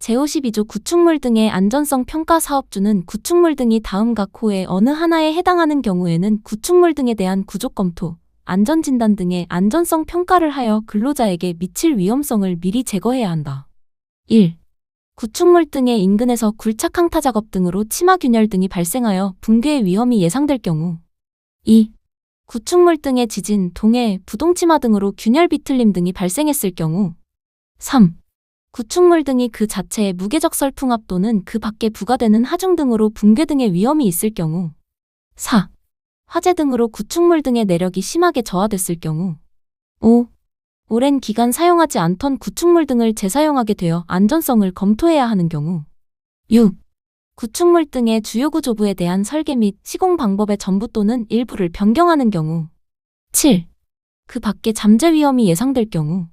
제52조 구축물 등의 안전성 평가 사업주는 구축물 등이 다음 각 호의 어느 하나에 해당하는 경우에는 구축물 등에 대한 구조 검토, 안전진단 등의 안전성 평가를 하여 근로자에게 미칠 위험성을 미리 제거해야 한다. 1. 구축물 등의 인근에서 굴착 항타 작업 등으로 치마 균열 등이 발생하여 붕괴의 위험이 예상될 경우. 2. 구축물 등의 지진, 동해, 부동치마 등으로 균열 비틀림 등이 발생했을 경우. 3. 구축물 등이 그 자체의 무게적 설풍압 또는 그 밖에 부과되는 하중 등으로 붕괴 등의 위험이 있을 경우. 4. 화재 등으로 구축물 등의 내력이 심하게 저하됐을 경우. 5. 오랜 기간 사용하지 않던 구축물 등을 재사용하게 되어 안전성을 검토해야 하는 경우. 6. 구축물 등의 주요 구조부에 대한 설계 및 시공 방법의 전부 또는 일부를 변경하는 경우. 7. 그 밖에 잠재 위험이 예상될 경우.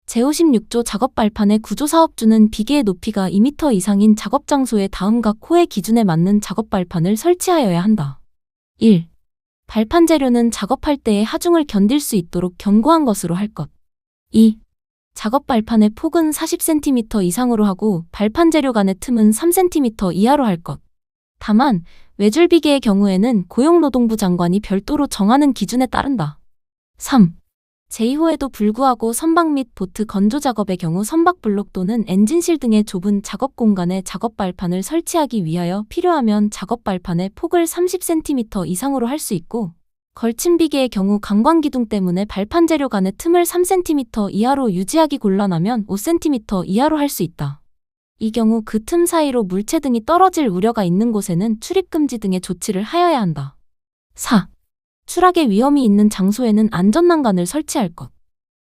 제56조 작업 발판의 구조 사업주는 비계의 높이가 2m 이상인 작업 장소에 다음 각 호의 기준에 맞는 작업 발판을 설치하여야 한다. 1. 발판 재료는 작업할 때의 하중을 견딜 수 있도록 견고한 것으로 할 것. 2. 작업 발판의 폭은 40cm 이상으로 하고 발판 재료 간의 틈은 3cm 이하로 할 것. 다만 외줄 비계의 경우에는 고용노동부 장관이 별도로 정하는 기준에 따른다. 3. 제2호에도 불구하고 선박 및 보트 건조 작업의 경우 선박 블록 또는 엔진실 등의 좁은 작업 공간에 작업 발판을 설치하기 위하여 필요하면 작업 발판의 폭을 30cm 이상으로 할 수 있고, 걸침 비계의 경우 강광 기둥 때문에 발판 재료 간의 틈을 3cm 이하로 유지하기 곤란하면 5cm 이하로 할 수 있다. 이 경우 그 틈 사이로 물체 등이 떨어질 우려가 있는 곳에는 출입 금지 등의 조치를 하여야 한다. 4. 추락의 위험이 있는 장소에는 안전난간을 설치할 것.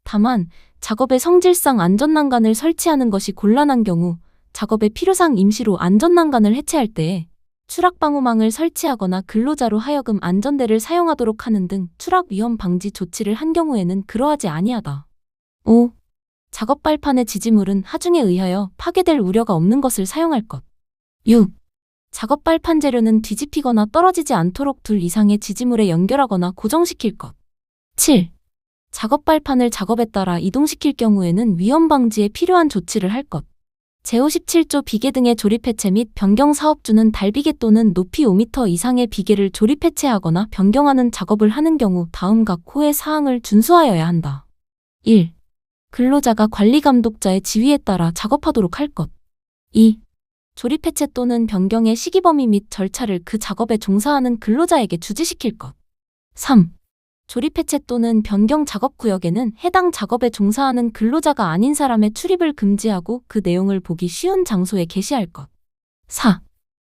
다만 작업의 성질상 안전난간을 설치하는 것이 곤란한 경우 작업의 필요상 임시로 안전난간을 해체할 때에 추락방호망을 설치하거나 근로자로 하여금 안전대를 사용하도록 하는 등 추락 위험 방지 조치를 한 경우에는 그러하지 아니하다. 5. 작업 발판의 지지물은 하중에 의하여 파괴될 우려가 없는 것을 사용할 것. 6. 작업 발판 재료는 뒤집히거나 떨어지지 않도록 둘 이상의 지지물에 연결하거나 고정시킬 것. 7. 작업 발판을 작업에 따라 이동시킬 경우에는 위험 방지에 필요한 조치를 할 것. 제57조 비계 등의 조립 해체 및 변경 사업주는 달비계 또는 높이 5m 이상의 비계를 조립 해체하거나 변경하는 작업을 하는 경우 다음 각 호의 사항을 준수하여야 한다. 1. 근로자가 관리 감독자의 지휘에 따라 작업하도록 할 것. 2. 조립 해체 또는 변경의 시기 범위 및 절차를 그 작업에 종사하는 근로자에게 주지시킬 것. 3. 조립 해체 또는 변경 작업 구역에는 해당 작업에 종사하는 근로자가 아닌 사람의 출입을 금지하고 그 내용을 보기 쉬운 장소에 게시할 것. 4.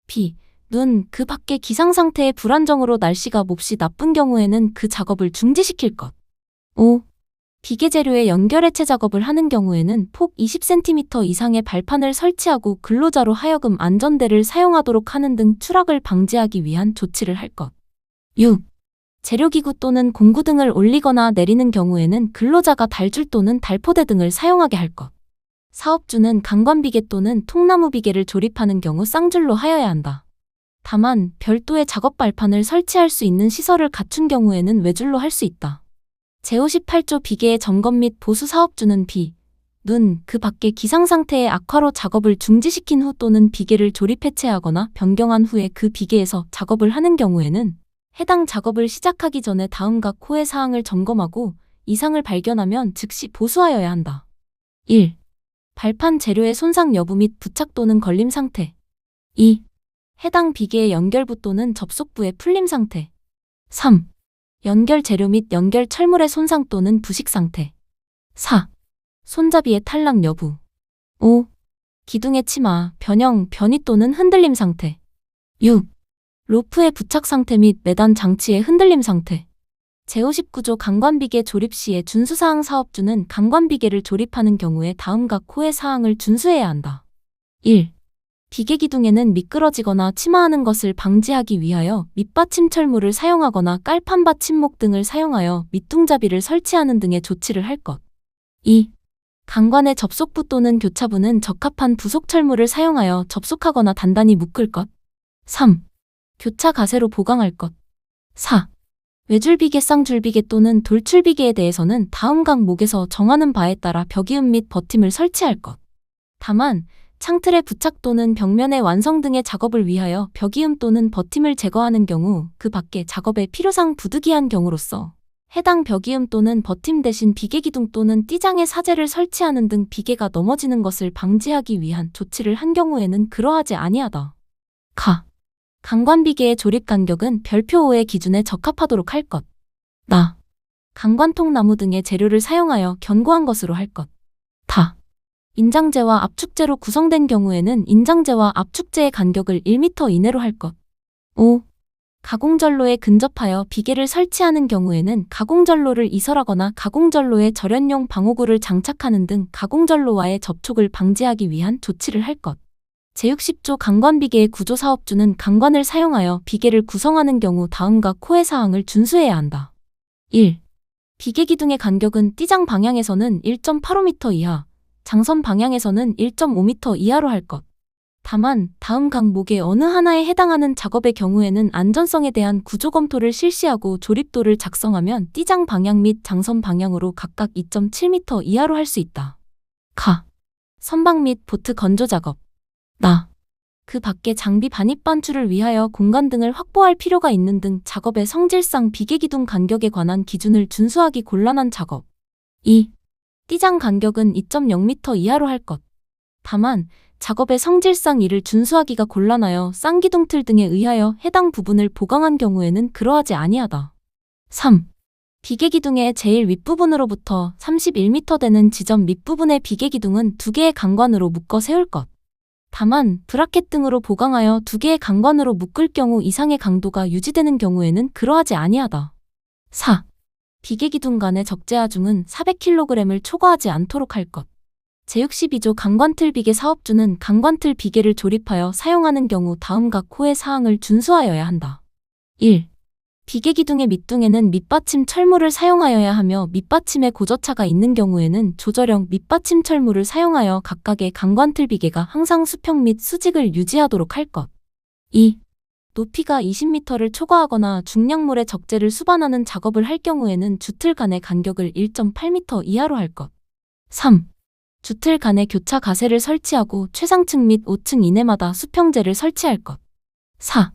비, 눈, 그 밖의 기상 상태의 불안정으로 날씨가 몹시 나쁜 경우에는 그 작업을 중지시킬 것. 5. 비계 재료의 연결 해체 작업을 하는 경우에는 폭 20cm 이상의 발판을 설치하고 근로자로 하여금 안전대를 사용하도록 하는 등 추락을 방지하기 위한 조치를 할 것. 6. 재료기구 또는 공구 등을 올리거나 내리는 경우에는 근로자가 달줄 또는 달포대 등을 사용하게 할 것. 사업주는 강관비계 또는 통나무 비계를 조립하는 경우 쌍줄로 하여야 한다. 다만 별도의 작업 발판을 설치할 수 있는 시설을 갖춘 경우에는 외줄로 할 수 있다. 제58조 비계의 점검 및 보수 사업주는 비, 눈, 그 밖의 기상 상태의 악화로 작업을 중지시킨 후 또는 비계를 조립 해체하거나 변경한 후에 그 비계에서 작업을 하는 경우에는 해당 작업을 시작하기 전에 다음 각 호의 사항을 점검하고 이상을 발견하면 즉시 보수하여야 한다. 1. 발판 재료의 손상 여부 및 부착 또는 걸림 상태. 2. 해당 비계의 연결부 또는 접속부의 풀림 상태. 3. 연결 재료 및 연결 철물의 손상 또는 부식 상태. 4. 손잡이의 탈락 여부. 5. 기둥의 치마, 변형, 변이 또는 흔들림 상태. 6. 로프의 부착 상태 및 매단 장치의 흔들림 상태. 제59조 강관비계 조립 시의 준수사항 사업주는 강관비계를 조립하는 경우에 다음 각 호의 사항을 준수해야 한다. 1. 비계 기둥에는 미끄러지거나 침하하는 것을 방지하기 위하여 밑받침 철물을 사용하거나 깔판 받침목 등을 사용하여 밑둥잡이를 설치하는 등의 조치를 할 것. 2. 강관의 접속부 또는 교차부는 적합한 부속 철물을 사용하여 접속하거나 단단히 묶을 것. 3. 교차 가세로 보강할 것. 4. 외줄비계, 쌍줄비계 또는 돌출비계에 대해서는 다음 각 목에서 정하는 바에 따라 벽이음 및 버팀을 설치할 것. 다만 창틀의 부착 또는 벽면의 완성 등의 작업을 위하여 벽이음 또는 버팀을 제거하는 경우, 그 밖에 작업의 필요상 부득이한 경우로서 해당 벽이음 또는 버팀 대신 비계기둥 또는 띠장에 사제를 설치하는 등 비계가 넘어지는 것을 방지하기 위한 조치를 한 경우에는 그러하지 아니하다. 강관비계의 조립 간격은 별표 5의 기준에 적합하도록 할 것. 강관통 나무 등의 재료를 사용하여 견고한 것으로 할 것. 인장재와 압축재로 구성된 경우에는 인장재와 압축재의 간격을 1m 이내로 할 것. 5. 가공전로에 근접하여 비계를 설치하는 경우에는 가공전로를 이설하거나 가공전로에 절연용 방호구를 장착하는 등 가공전로와의 접촉을 방지하기 위한 조치를 할 것. 제60조 강관비계의 구조사업주는 강관을 사용하여 비계를 구성하는 경우 다음과 코의 사항을 준수해야 한다. 1. 비계기둥의 간격은 띠장 방향에서는 1.85m 이하, 장선 방향에서는 1.5m 이하로 할 것. 다만 다음 항목의 어느 하나에 해당하는 작업의 경우에는 안전성에 대한 구조 검토를 실시하고 조립도를 작성하면 띠장 방향 및 장선 방향으로 각각 2.7m 이하로 할 수 있다. 선박 및 보트 건조 작업. 그 밖에 장비 반입 반출을 위하여 공간 등을 확보할 필요가 있는 등 작업의 성질상 비계기둥 간격에 관한 기준을 준수하기 곤란한 작업. 2. 띠장 간격은 2.0m 이하로 할 것. 다만 작업의 성질상 이를 준수하기가 곤란하여 쌍기둥틀 등에 의하여 해당 부분을 보강한 경우에는 그러하지 아니하다. 3. 비계기둥의 제일 윗부분으로부터 31m 되는 지점 밑부분의 비계기둥은 2개의 강관으로 묶어 세울 것. 다만 브라켓 등으로 보강하여 2개의 강관으로 묶을 경우 이상의 강도가 유지되는 경우에는 그러하지 아니하다. 4. 비계기둥 간의 적재하중은 400kg을 초과하지 않도록 할 것. 제62조 강관틀 비계 사업주는 강관틀 비계를 조립하여 사용하는 경우 다음과 코의 사항을 준수하여야 한다. 1. 비계기둥의 밑둥에는 밑받침 철물을 사용하여야 하며 밑받침에 고저차가 있는 경우에는 조절형 밑받침 철물을 사용하여 각각의 강관틀 비계가 항상 수평 및 수직을 유지하도록 할 것. 2. 높이가 20m를 초과하거나 중량물의 적재를 수반하는 작업을 할 경우에는 주틀 간의 간격을 1.8m 이하로 할 것. 3. 주틀 간에 교차 가세를 설치하고 최상층 및 5층 이내마다 수평재를 설치할 것. 4.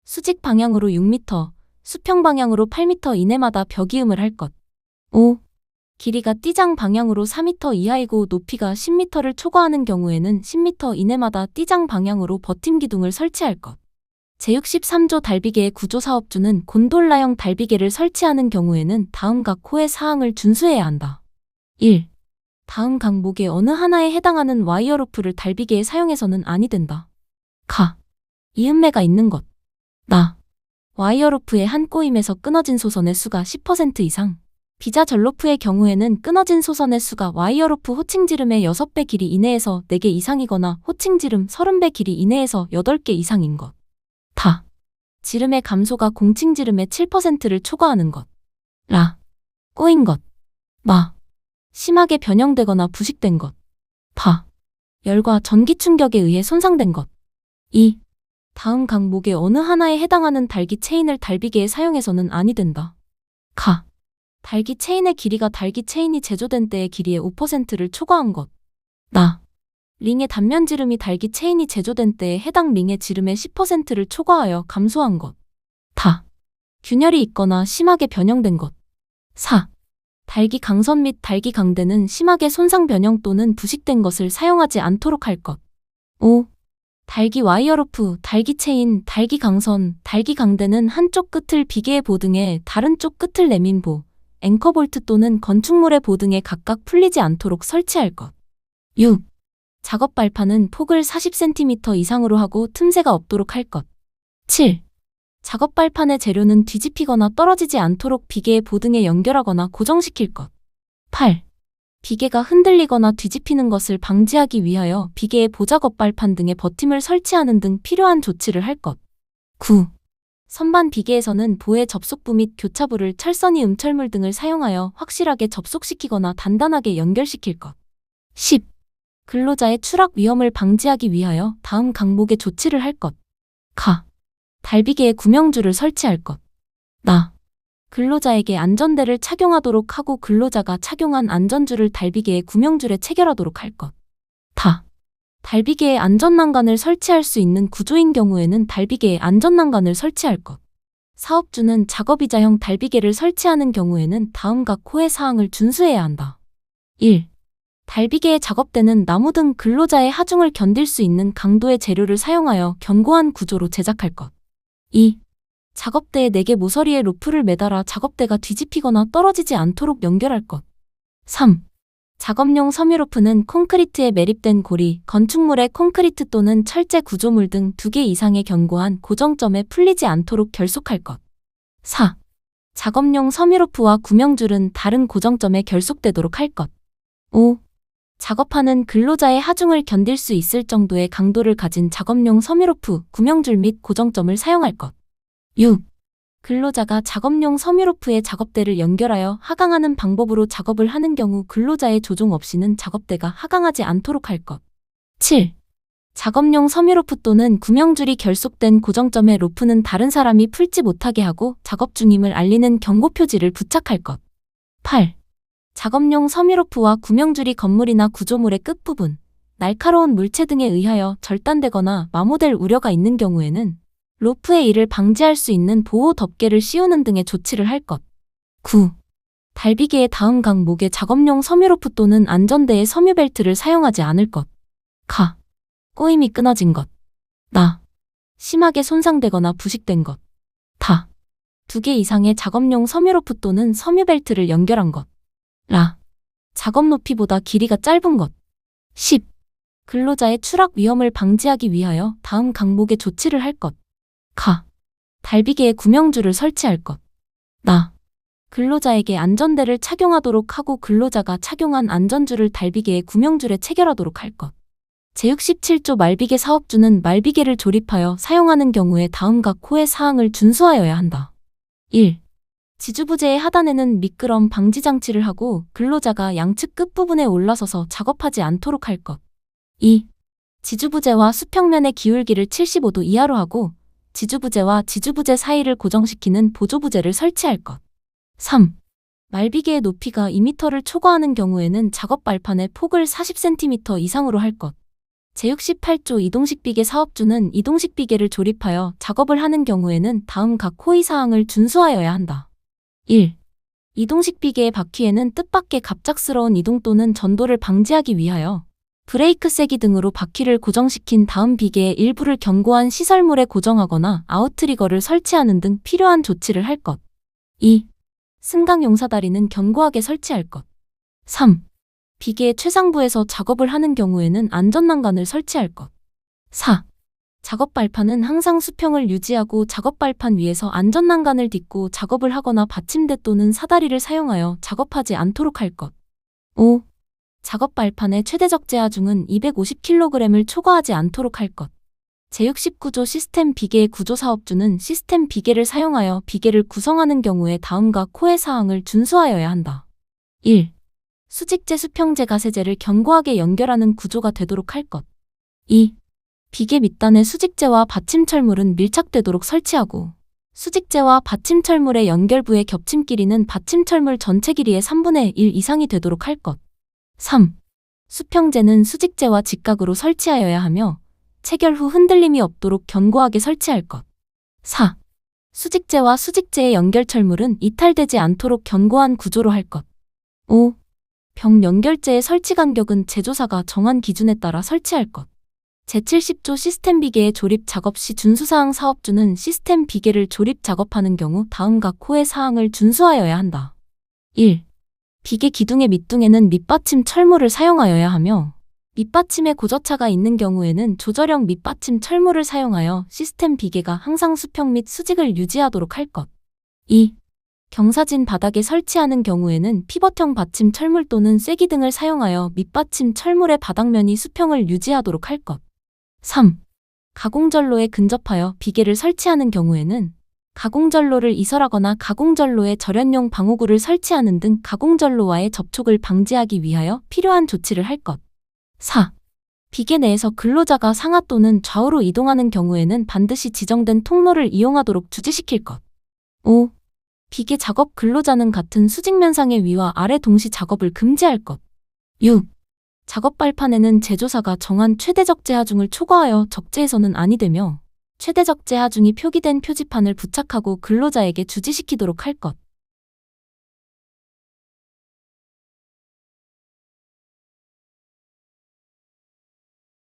수직 방향으로 6m, 수평 방향으로 8m 이내마다 벽이음을 할 것. 5. 길이가 띠장 방향으로 4m 이하이고 높이가 10m를 초과하는 경우에는 10m 이내마다 띠장 방향으로 버팀 기둥을 설치할 것. 제63조 달비계의 구조사업주는 곤돌라형 달비계를 설치하는 경우에는 다음과 코의 사항을 준수해야 한다. 1. 다음 항목의 어느 하나에 해당하는 와이어로프를 달비계에 사용해서는 아니 된다. 이음매가 있는 것. 와이어로프의 한 꼬임에서 끊어진 소선의 수가 10% 이상. 비자절로프의 경우에는 끊어진 소선의 수가 와이어로프 호칭지름의 6배 길이 이내에서 4개 이상이거나 호칭지름 30배 길이 이내에서 8개 이상인 것. 지름의 감소가 공칭지름의 7%를 초과하는 것. 꼬인 것. 심하게 변형되거나 부식된 것. 열과 전기 충격에 의해 손상된 것. 2. 다음 항목의 어느 하나에 해당하는 달기 체인을 달비계에 사용해서는 아니 된다. 달기 체인의 길이가 달기 체인이 제조된 때의 길이의 5%를 초과한 것. 링의 단면 지름이 달기 체인이 제조된 때에 해당 링의 지름의 10%를 초과하여 감소한 것. 균열이 있거나 심하게 변형된 것. 4. 달기 강선 및 달기 강대는 심하게 손상 변형 또는 부식된 것을 사용하지 않도록 할 것. 5. 달기 와이어로프, 달기 체인, 달기 강선, 달기 강대는 한쪽 끝을 비계의 보등에 다른 쪽 끝을 내민보, 앵커볼트 또는 건축물의 보등에 각각 풀리지 않도록 설치할 것. 6. 작업 발판은 폭을 40cm 이상으로 하고 틈새가 없도록 할 것. 7. 작업 발판의 재료는 뒤집히거나 떨어지지 않도록 비계의 보등에 연결하거나 고정시킬 것. 8. 비계가 흔들리거나 뒤집히는 것을 방지하기 위하여 비계의 보작업 발판 등의 버팀을 설치하는 등 필요한 조치를 할 것. 9. 선반 비계에서는 보의 접속부 및 교차부를 철선이 음철물 등을 사용하여 확실하게 접속시키거나 단단하게 연결시킬 것. 10. 근로자의 추락 위험을 방지하기 위하여 다음 항목의 조치를 할 것. 달비계에 구명줄을 설치할 것. 근로자에게 안전대를 착용하도록 하고 근로자가 착용한 안전줄을 달비계에 구명줄에 체결하도록 할 것. 달비계에 안전난간을 설치할 수 있는 구조인 경우에는 달비계에 안전난간을 설치할 것. 사업주는 작업이자형 달비계를 설치하는 경우에는 다음과 호의 사항을 준수해야 한다. 1. 달비계에 작업되는 나무 등 근로자의 하중을 견딜 수 있는 강도의 재료를 사용하여 견고한 구조로 제작할 것. 2. 작업대에 4개 모서리에 로프를 매달아 작업대가 뒤집히거나 떨어지지 않도록 연결할 것. 3. 작업용 섬유로프는 콘크리트에 매립된 고리, 건축물의 콘크리트 또는 철제 구조물 등 2개 이상의 견고한 고정점에 풀리지 않도록 결속할 것. 4. 작업용 섬유로프와 구명줄은 다른 고정점에 결속되도록 할 것. 5. 작업하는 근로자의 하중을 견딜 수 있을 정도의 강도를 가진 작업용 섬유로프, 구명줄 및 고정점을 사용할 것. 6. 근로자가 작업용 섬유로프에 작업대를 연결하여 하강하는 방법으로 작업을 하는 경우 근로자의 조종 없이는 작업대가 하강하지 않도록 할 것. 7. 작업용 섬유로프 또는 구명줄이 결속된 고정점에 로프는 다른 사람이 풀지 못하게 하고 작업 중임을 알리는 경고 표지를 부착할 것. 8. 작업용 섬유로프와 구명줄이 건물이나 구조물의 끝부분, 날카로운 물체 등에 의하여 절단되거나 마모될 우려가 있는 경우에는 로프의 이를 방지할 수 있는 보호 덮개를 씌우는 등의 조치를 할 것. 9. 달비계의 다음 강목에 작업용 섬유로프 또는 안전대의 섬유벨트를 사용하지 않을 것. 가. 꼬임이 끊어진 것. 나. 심하게 손상되거나 부식된 것. 다. 2개 이상의 작업용 섬유로프 또는 섬유벨트를 연결한 것. 라. 작업 높이보다 길이가 짧은 것. 10. 근로자의 추락 위험을 방지하기 위하여 다음 강목의 조치를 할 것. 가. 달비계에 구명줄을 설치할 것. 나. 근로자에게 안전대를 착용하도록 하고 근로자가 착용한 안전줄을 달비계에 구명줄에 체결하도록 할 것. 제67조 말비계 사업주는 말비계를 조립하여 사용하는 경우에 다음과 호의 사항을 준수하여야 한다. 1. 지주부재의 하단에는 미끄럼 방지 장치를 하고 근로자가 양측 끝부분에 올라서서 작업하지 않도록 할 것. 2. 지주부재와 수평면의 기울기를 75도 이하로 하고 지주부재와 지주부재 사이를 고정시키는 보조부재를 설치할 것. 3. 말비계의 높이가 2m를 초과하는 경우에는 작업 발판의 폭을 40cm 이상으로 할 것. 제68조 이동식 비계 사업주는 이동식 비계를 조립하여 작업을 하는 경우에는 다음 각 호의 사항을 준수하여야 한다. 1. 이동식 비계의 바퀴에는 뜻밖의 갑작스러운 이동 또는 전도를 방지하기 위하여 브레이크 세기 등으로 바퀴를 고정시킨 다음 비계의 일부를 견고한 시설물에 고정하거나 아웃트리거를 설치하는 등 필요한 조치를 할 것. 2. 승강 용사다리는 견고하게 설치할 것. 3. 비계의 최상부에서 작업을 하는 경우에는 안전난간을 설치할 것. 4. 작업 발판은 항상 수평을 유지하고 작업 발판 위에서 안전난간을 딛고 작업을 하거나 받침대 또는 사다리를 사용하여 작업하지 않도록 할 것. 5. 작업 발판의 최대적 제하중은 250kg을 초과하지 않도록 할 것. 제69조 시스템 비계의 구조 사업주는 시스템 비계를 사용하여 비계를 구성하는 경우에 다음과 호의 사항을 준수하여야 한다. 1. 수직재 수평재 가세재를 견고하게 연결하는 구조가 되도록 할 것. 2. 비계 밑단에 수직재와 받침철물은 밀착되도록 설치하고 수직재와 받침철물의 연결부의 겹침 길이는 받침철물 전체 길이의 3분의 1 이상이 되도록 할 것. 3. 수평재는 수직재와 직각으로 설치하여야 하며 체결 후 흔들림이 없도록 견고하게 설치할 것. 4. 수직재와 수직재의 연결철물은 이탈되지 않도록 견고한 구조로 할 것. 5. 벽 연결재의 설치 간격은 제조사가 정한 기준에 따라 설치할 것. 제70조 시스템 비계의 조립 작업 시 준수사항 사업주는 시스템 비계를 조립 작업하는 경우 다음과 호의 사항을 준수하여야 한다. 1. 비계 기둥의 밑둥에는 밑받침 철물을 사용하여야 하며 밑받침에 고저차가 있는 경우에는 조절형 밑받침 철물을 사용하여 시스템 비계가 항상 수평 및 수직을 유지하도록 할 것. 2. 경사진 바닥에 설치하는 경우에는 피벗형 받침 철물 또는 쐐기 등을 사용하여 밑받침 철물의 바닥면이 수평을 유지하도록 할 것. 3. 가공전로에 근접하여 비계를 설치하는 경우에는 가공전로를 이설하거나 가공전로에 절연용 방호구를 설치하는 등 가공전로와의 접촉을 방지하기 위하여 필요한 조치를 할 것. 4. 비계 내에서 근로자가 상하 또는 좌우로 이동하는 경우에는 반드시 지정된 통로를 이용하도록 주지시킬 것. 5. 비계 작업 근로자는 같은 수직면상의 위와 아래 동시 작업을 금지할 것. 6. 작업 발판에는 제조사가 정한 최대적 재하중을 초과하여 적재해서는 아니 되며 최대적 재하중이 표기된 표지판을 부착하고 근로자에게 주지시키도록 할 것.